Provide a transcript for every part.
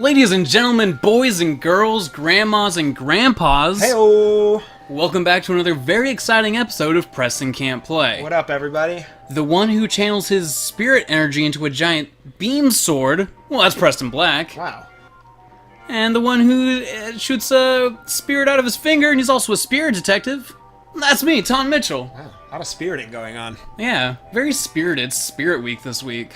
Ladies and gentlemen, boys and girls, grandmas and grandpas, Hey-o! welcome back to another very exciting episode of Preston Can't Play. What up, everybody? The one who channels his spirit energy into a giant beam sword, well, that's Preston Black. Wow. And the one who shoots a spirit out of his finger, and he's also a spirit detective, that's me, Taun Mitchell. Wow, a lot of spiriting going on. Yeah, very spirited. Spirit Week this week.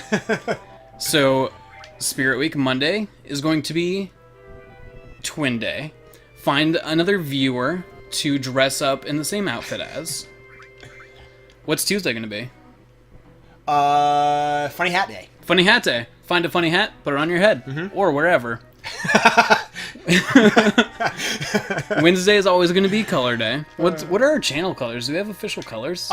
So, Spirit Week Monday is going to be Twin Day. Find another viewer to dress up in the same outfit as. What's Tuesday going to be? Funny Hat Day. Funny Hat Day. Find a funny hat, put it on your head, or wherever. Wednesday is always going to be Color Day. What are our channel colors? Do we have official colors?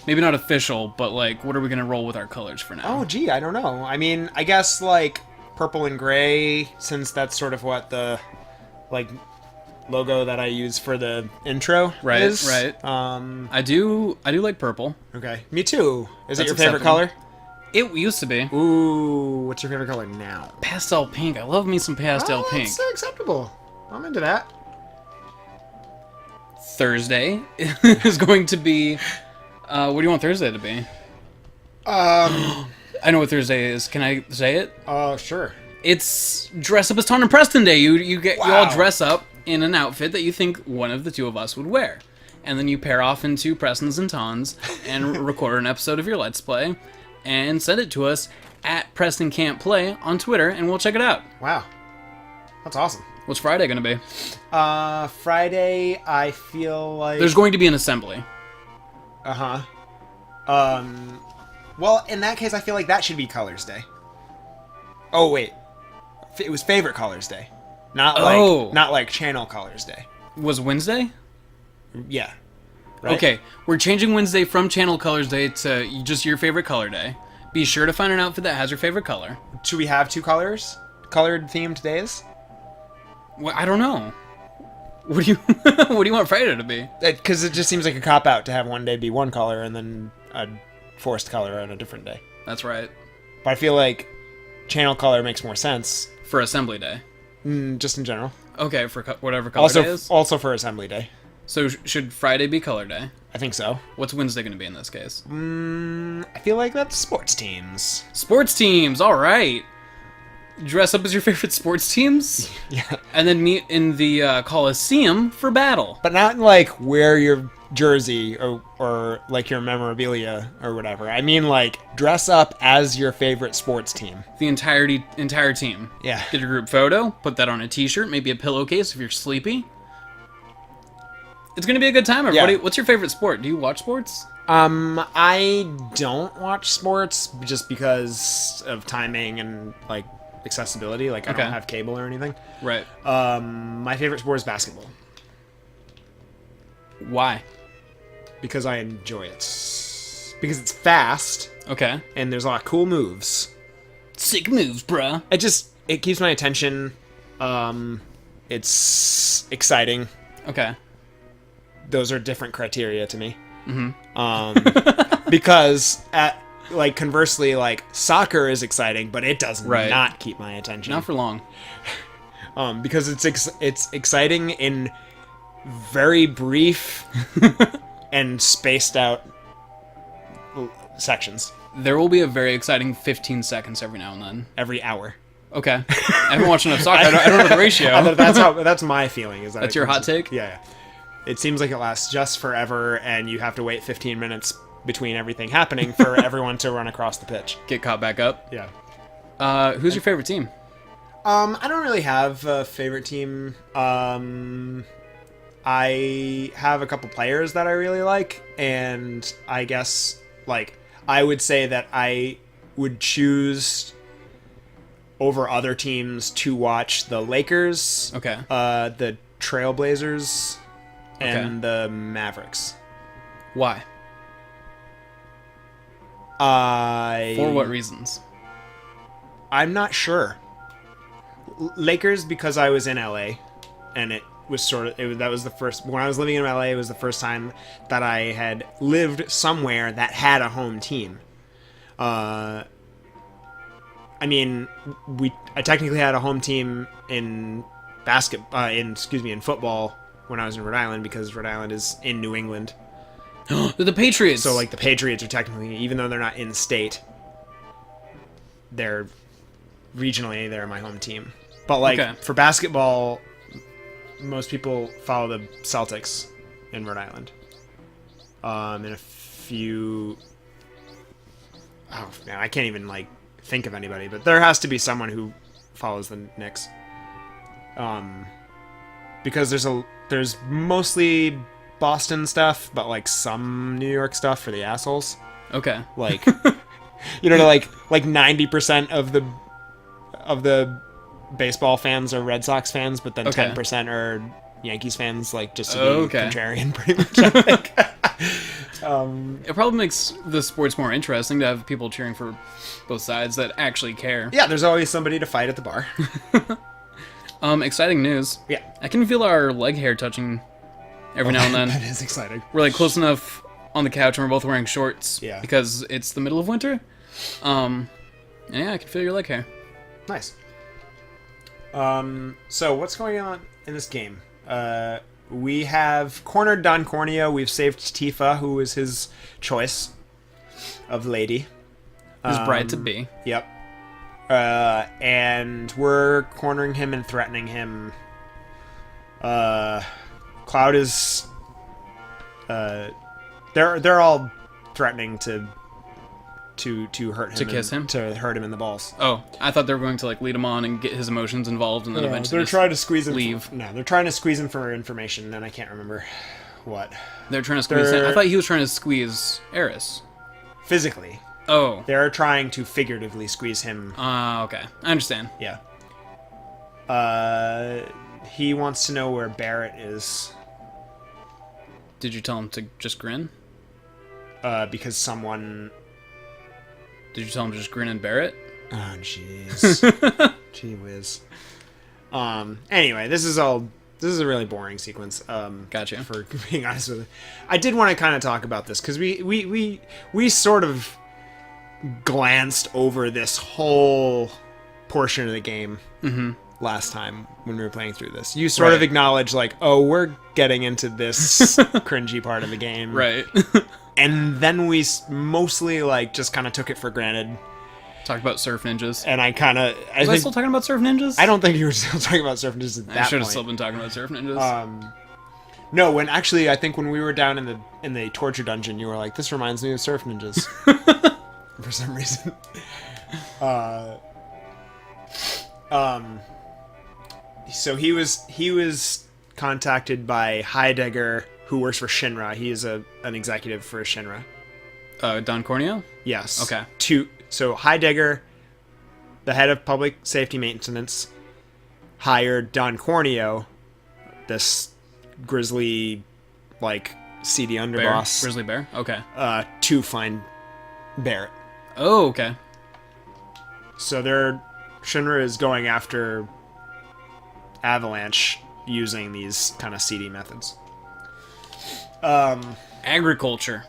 Maybe not official, but like, what are we going to roll with our colors for now? Oh, gee, I don't know. I mean, I guess, like, purple and gray, since that's sort of what the, like, logo that I use for the intro is. Right. I do like purple. Okay. Me too. Is it That's your favorite acceptable. color? It used to be. Ooh, what's your favorite color now? Pastel pink. I love me some pastel pink. That's acceptable. I'm into that. Thursday is going to be... what do you want Thursday to be? I know what Thursday is. Can I say it? Sure. It's Dress Up as Taun and Preston Day. You all Wow. dress up in an outfit that you think one of the two of us would wear. And then you pair off into Prestons and Tauns and record an episode of your Let's Play and send it to us at Preston Can't Play on Twitter, and we'll check it out. Wow. That's awesome. What's Friday going to be? Friday, I feel like... There's going to be an assembly. Uh-huh. Well, in that case, I feel like that should be Colors Day. Oh, wait. It was Favorite Colors Day. Not like Channel Colors Day. Was Wednesday? Yeah. Right? Okay, we're changing Wednesday from Channel Colors Day to just your favorite color day. Be sure to find an outfit that has your favorite color. Should we have two colors? Colored themed days? Well, I don't know. What do you what do you want Friday to be? Because it just seems like a cop-out to have one day be one color and then a forced color on a different day. That's right. But I feel like channel color makes more sense. For Assembly Day. Just in general. Okay, for whatever color day is. Also for Assembly Day. So should Friday be Color Day? I think so. What's Wednesday going to be in this case? I feel like that's sports teams. Sports teams, all right. Dress up as your favorite sports teams? Yeah. And then meet in the Coliseum for battle. But not like wear your jersey or like your memorabilia or whatever. I mean like dress up as your favorite sports team. The entire team. Yeah. Get a group photo, put that on a t-shirt, maybe a pillowcase if you're sleepy. It's going to be a good time, everybody. Yeah. What's your favorite sport? Do you watch sports? I don't watch sports just because of timing and like accessibility. Like I don't have cable or anything. Right. My favorite sport is basketball. Why? Because I enjoy it. Because it's fast. Okay. And there's a lot of cool moves. Sick moves, bruh. It keeps my attention. It's exciting. Okay. Those are different criteria to me. Mm-hmm. Because conversely, like soccer is exciting, but it does not keep my attention. Not for long. Because it's exciting in very brief and spaced out sections. There will be a very exciting 15 seconds every now and then. Every hour. Okay. I haven't watched enough soccer. I don't know the ratio. That's my feeling. Is that That's your hot take? Yeah. It seems like it lasts just forever, and you have to wait 15 minutes between everything happening for everyone to run across the pitch. Get caught back up. Yeah. Who's your favorite team? I don't really have a favorite team. I have a couple players that I really like, and I guess, like, I would say that I would choose over other teams to watch the Lakers, Okay. The Trailblazers, and the Mavericks. Why? For what reasons? I'm not sure. Lakers because I was in LA, and it was that was the first, when I was living in LA, it was the first time that I had lived somewhere that had a home team. I mean, I technically had a home team in in football when I was in Rhode Island, because Rhode Island is in New England. The Patriots. So like the Patriots are technically, even though they're not in state, they're regionally they're my home team. But like for basketball, most people follow the Celtics in Rhode Island. And a few. Oh man, I can't even like think of anybody, but there has to be someone who follows the Knicks. Because there's mostly Boston stuff, but like some New York stuff for the assholes. Okay. Like, you know, like 90% of the baseball fans are Red Sox fans, but then 10% are Yankees fans, like just to be contrarian, pretty much. I think. It probably makes the sports more interesting to have people cheering for both sides that actually care. Yeah, there's always somebody to fight at the bar. Exciting news. Yeah. I can feel our leg hair touching every now and then. That is exciting. We're like close enough on the couch and we're both wearing shorts. Yeah. Because it's the middle of winter. And yeah, I can feel your leg hair. Nice. So what's going on in this game? We have cornered Don Corneo. We've saved Tifa, who is his choice of lady. His bride to be. Yep. And we're cornering him and threatening him. Cloud is. They're all threatening to hurt him. To kiss him? To hurt him in the balls. Oh, I thought they were going to like lead him on and get his emotions involved, and then eventually they're trying to squeeze him. Leave. No, they're trying to squeeze him for information, and I can't remember what. They're trying to squeeze him. I thought he was trying to squeeze Eris. Physically. Oh. They're trying to figuratively squeeze him. Okay. I understand. Yeah. He wants to know where Barrett is. Did you tell him to just grin? Because someone... Did you tell him to just grin and bear it? Oh, jeez. Gee whiz. Anyway, this is a really boring sequence. Gotcha. For being honest with you. I did want to kind of talk about this, because we sort of glanced over this whole portion of the game last time when we were playing through this. You sort of acknowledged, like, oh, we're getting into this cringy part of the game. Right. And then we mostly, like, just kind of took it for granted. Talked about surf ninjas. And I kind of... Was I still talking about surf ninjas? I don't think you were still talking about surf ninjas at that point. I should have still been talking about surf ninjas. No, when actually, I think when we were down in the torture dungeon, you were like, this reminds me of surf ninjas. For some reason. So he was contacted by Heidegger, who works for Shinra. He is an executive for Shinra. Don Corneo? Yes. Okay. So Heidegger, the head of public safety maintenance, hired Don Corneo, this grizzly, like, seedy underboss. Grizzly bear? Okay. To find Barrett. Oh, okay. So Shinra is going after Avalanche using these kind of seedy methods. Agriculture.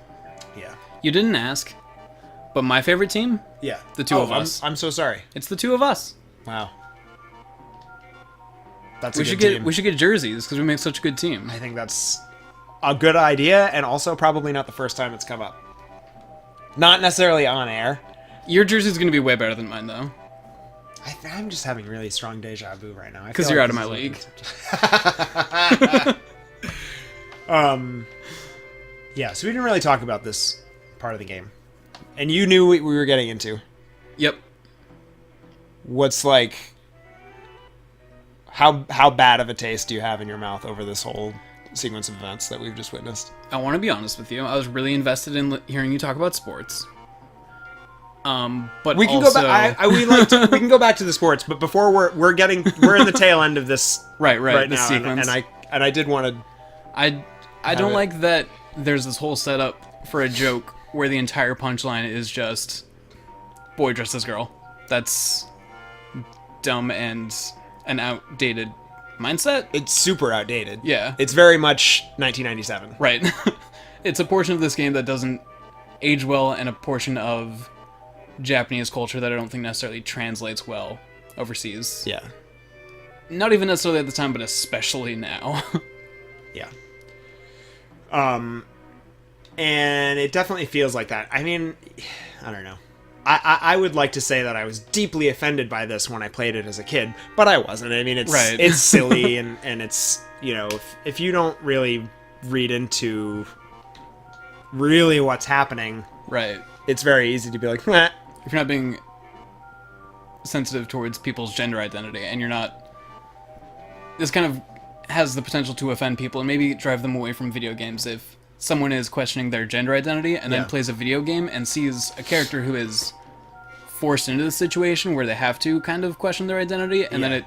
Yeah. You didn't ask, but my favorite team? Yeah. The two of us. I'm so sorry. It's the two of us. Wow. That's we a should good get team. We should get jerseys because we make such a good team. I think that's a good idea, and also probably not the first time it's come up. Not necessarily on air. Your jersey's going to be way better than mine, though. I'm just having really strong deja vu right now. Because you're out of my league. Yeah, so we didn't really talk about this part of the game. And you knew what we were getting into. Yep. What's like... How bad of a taste do you have in your mouth over this whole sequence of events that we've just witnessed? I want to be honest with you. I was really invested in hearing you talk about sports. But we can also... go back. We can go back to the sports, but before we're in the tail end of this right now, sequence. and I did want to. I don't like that. There's this whole setup for a joke where the entire punchline is just boy dressed as girl. That's dumb and an outdated mindset. It's super outdated. Yeah. It's very much 1997. Right. It's a portion of this game that doesn't age well, and a portion of Japanese culture that I don't think necessarily translates well overseas. Yeah. Not even necessarily at the time, but especially now. Yeah. And it definitely feels like that. I mean, I don't know. I would like to say that I was deeply offended by this when I played it as a kid, but I wasn't. I mean, it's silly, and it's, you know, if you don't really read into really what's happening, right, it's very easy to be like, meh. If you're not being sensitive towards people's gender identity, and you're not, this kind of has the potential to offend people and maybe drive them away from video games if someone is questioning their gender identity and then plays a video game and sees a character who is forced into the situation where they have to kind of question their identity, and then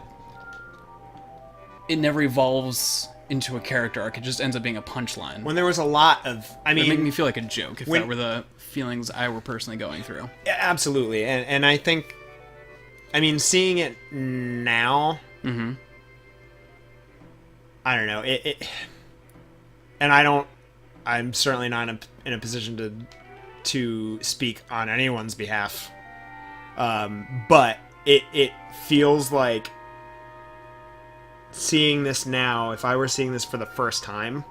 it never evolves into a character arc. It just ends up being a punchline. When there was a lot of, I mean, it made me feel like a joke if that were the feelings I were personally going through. Absolutely. And I think, I mean, seeing it now, I don't know, and I'm certainly not in a position to speak on anyone's behalf. But it feels like seeing this now, if I were seeing this for the first time,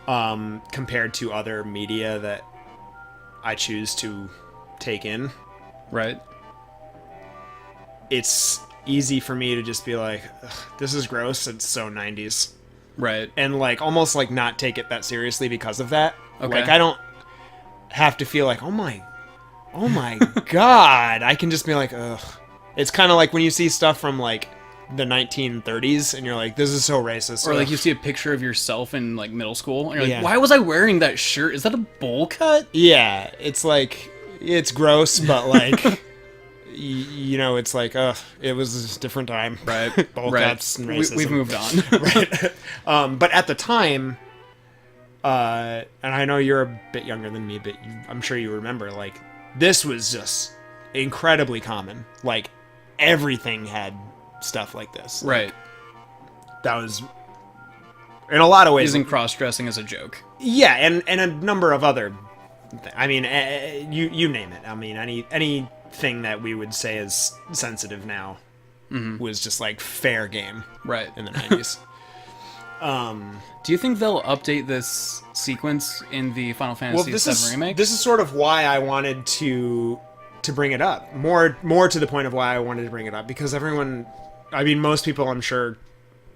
compared to other media that I choose to take in, right, it's easy for me to just be like, this is gross, it's so 90s. Right. And like almost like not take it that seriously because of that. Okay. Like I don't have to feel like, oh my god. I can just be like, ugh. It's kind of like when you see stuff from like the 1930s and you're like, this is so racist. Or like you see a picture of yourself in like middle school and you're like, Yeah. why was I wearing that shirt? Is that a bowl cut? Yeah, it's like, it's gross, but like, you know, it's like, it was a different time. Right. Bowl cuts and racism. We've moved on. Right. But at the time, and I know you're a bit younger than me, but I'm sure you remember, like, this was just incredibly common. Like, everything had stuff like this. Right. Like, that was, in a lot of ways, using cross-dressing as a joke. Yeah, and a number of other, I mean, you name it. I mean, anything that we would say is sensitive now was just like fair game. Right. In the 90s. Do you think they'll update this sequence in the Final Fantasy VII Remake? This is sort of why I wanted to bring it up. More to the point of why I wanted to bring it up, because everyone, I mean, most people, I'm sure,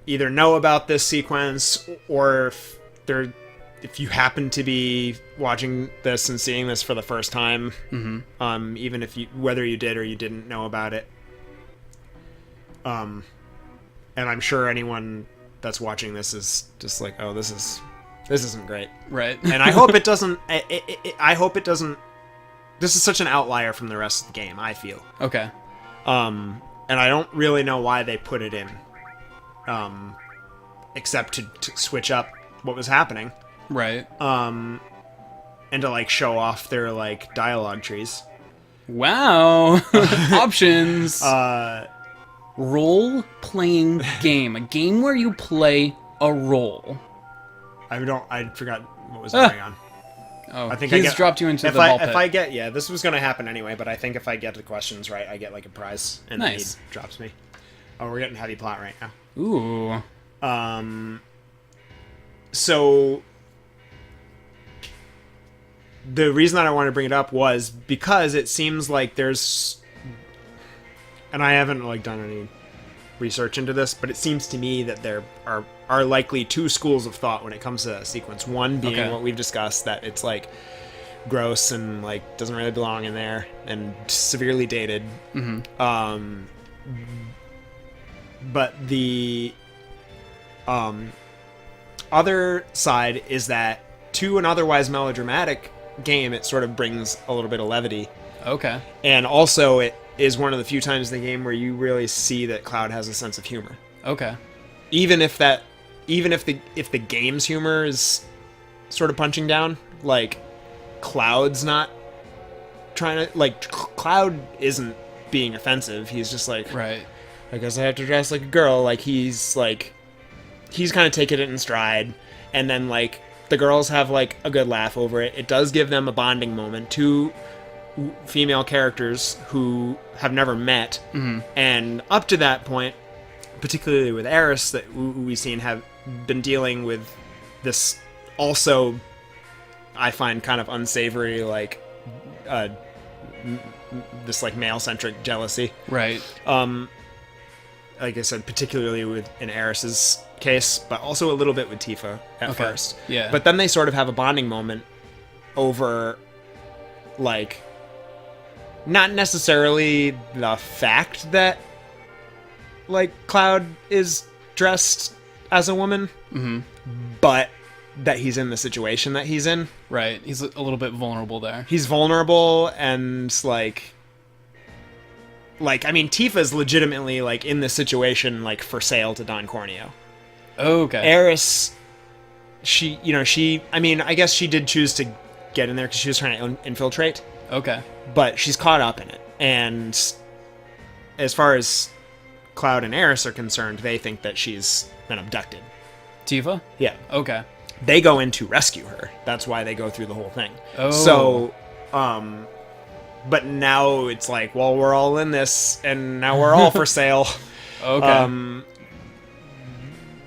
either know about this sequence, or if you happen to be watching this and seeing this for the first time, even if whether you did or you didn't know about it, and I'm sure anyone that's watching this is just like, oh, this isn't great, right? And I hope it doesn't. I hope it doesn't. This is such an outlier from the rest of the game, I feel. Okay. And I don't really know why they put it in, except to switch up what was happening. Right. And to like show off their like dialogue trees. Wow. Options. Role-playing game. A game where you play a role. I forgot what was going on. Oh, I think he's dropped you into the ball pit. If I get, this was going to happen anyway, but I think if I get the questions right, I get like a prize, and then he drops me. Oh, we're getting heavy plot right now. Ooh. So the reason that I wanted to bring it up was because it seems like there's, and I haven't like done any research into this, but it seems to me that there are likely two schools of thought when it comes to that sequence. One being what we've discussed, that it's like gross and like doesn't really belong in there and severely dated. But the other side is that to an otherwise melodramatic game, it sort of brings a little bit of levity. Okay. And also it is one of the few times in the game where you really see that Cloud has a sense of humor. Okay. Even if the game's humor is sort of punching down, like Cloud's not trying to, like, Cloud isn't being offensive. He's just like, right, I guess I have to dress like a girl. Like he's kind of taking it in stride, and then like the girls have like a good laugh over it. It does give them a bonding moment to female characters who have never met, and up to that point, particularly with Eris, that we've seen have been dealing with this also, I find, kind of unsavory, like this like male-centric jealousy. Right. Like I said, particularly in Eris's case, but also a little bit with Tifa at first. Yeah. But then they sort of have a bonding moment over, like, not necessarily the fact that, like, Cloud is dressed as a woman, but that he's in the situation that he's in. Right. He's a little bit vulnerable there. He's vulnerable, and, like, I mean, Tifa's legitimately, like, in this situation, like, for sale to Don Corneo. Oh, okay. Eris, I mean, I guess she did choose to get in there because she was trying to infiltrate. Okay. But she's caught up in it. And as far as Cloud and Eris are concerned, they think that she's been abducted. Tifa? Yeah. Okay. They go in to rescue her. That's why they go through the whole thing. Oh. So, but now it's like, well, we're all in this, and now we're all for sale. Okay.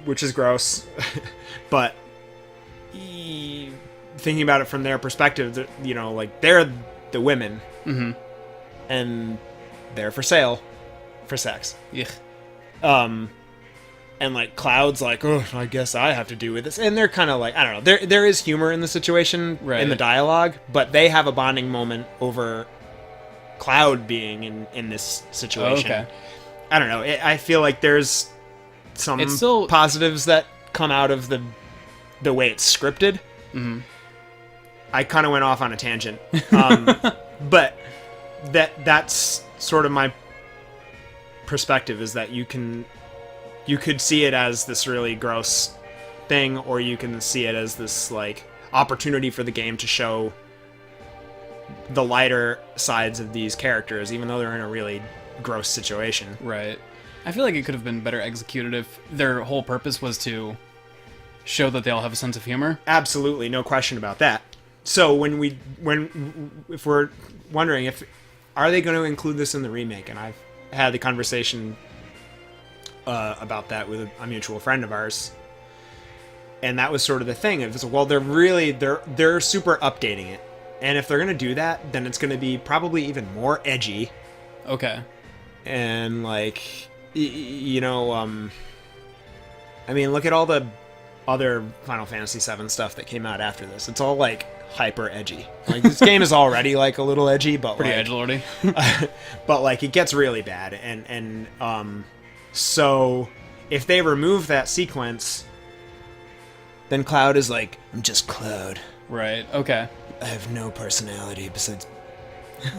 Which is gross. But thinking about it from their perspective, you know, like, they're the women, and they're for sale for sex. Yeah. And, like, Cloud's like, oh, I guess I have to do with this. And they're kind of like, I don't know. There is humor in the situation, in the dialogue, but they have a bonding moment over Cloud being in this situation. Okay. I don't know. I feel like there's some positives that come out of the way it's scripted. I kind of went off on a tangent. But that's sort of my perspective, is that you could see it as this really gross thing, or you can see it as this, like, opportunity for the game to show the lighter sides of these characters, even though they're in a really gross situation. Right. I feel like it could have been better executed if their whole purpose was to show that they all have a sense of humor. Absolutely, no question about that. So if we're wondering if are they going to include this in the remake, and I've had the conversation about that with a mutual friend of ours, and that was sort of the thing. It was, well, they're super updating it, and if they're going to do that, then it's going to be probably even more edgy. Okay. And, like, you know, I mean, look at all the other Final Fantasy VII stuff that came out after this. It's all, like, hyper edgy. Like, this game is already, like, a little edgy, but pretty like, edgelordy. but, like, it gets really bad. And so if they remove that sequence, then Cloud is like, I'm just Cloud. Right. Okay. I have no personality besides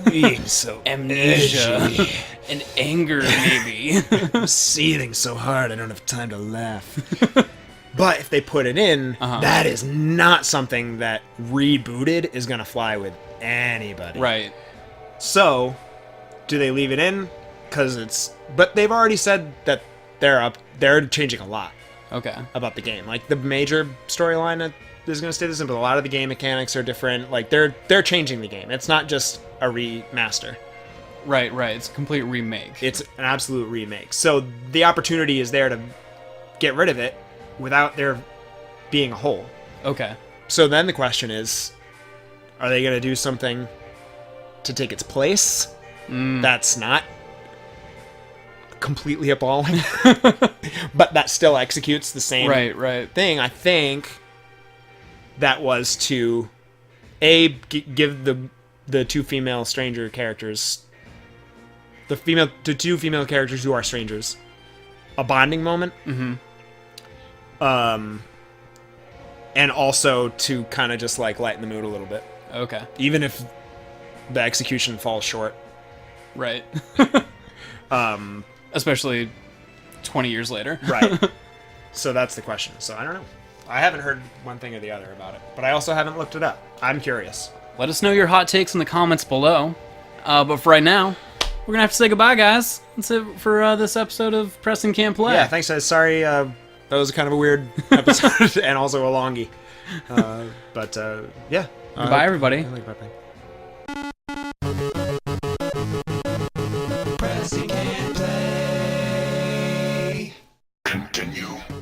being so amnesia edgy. And anger, maybe. I'm seething so hard I don't have time to laugh. But if they put it in, that is not something that rebooted is going to fly with anybody. Right. So, do they leave it in? But they've already said that they're changing a lot. Okay. About the game. Like, the major storyline is going to stay the same, but a lot of the game mechanics are different. Like, they're changing the game. It's not just a remaster. Right. It's a complete remake. It's an absolute remake. So the opportunity is there to get rid of it without there being a hole. Okay. So then the question is, are they going to do something to take its place that's not completely appalling, but that still executes the same thing? I think that was to give the two female stranger characters, the two female characters who are strangers, a bonding moment. And also to kind of just, like, lighten the mood a little bit. Okay. Even if the execution falls short. Right. Especially 20 years later. Right. So that's the question. So I don't know. I haven't heard one thing or the other about it, but I also haven't looked it up. I'm curious. Let us know your hot takes in the comments below. But for right now, we're going to have to say goodbye, guys. That's it for this episode of Preston Can't Play. Yeah, thanks, guys. Sorry, that was kind of a weird episode and also a longie. But yeah. Goodbye, everybody. Bye. continue.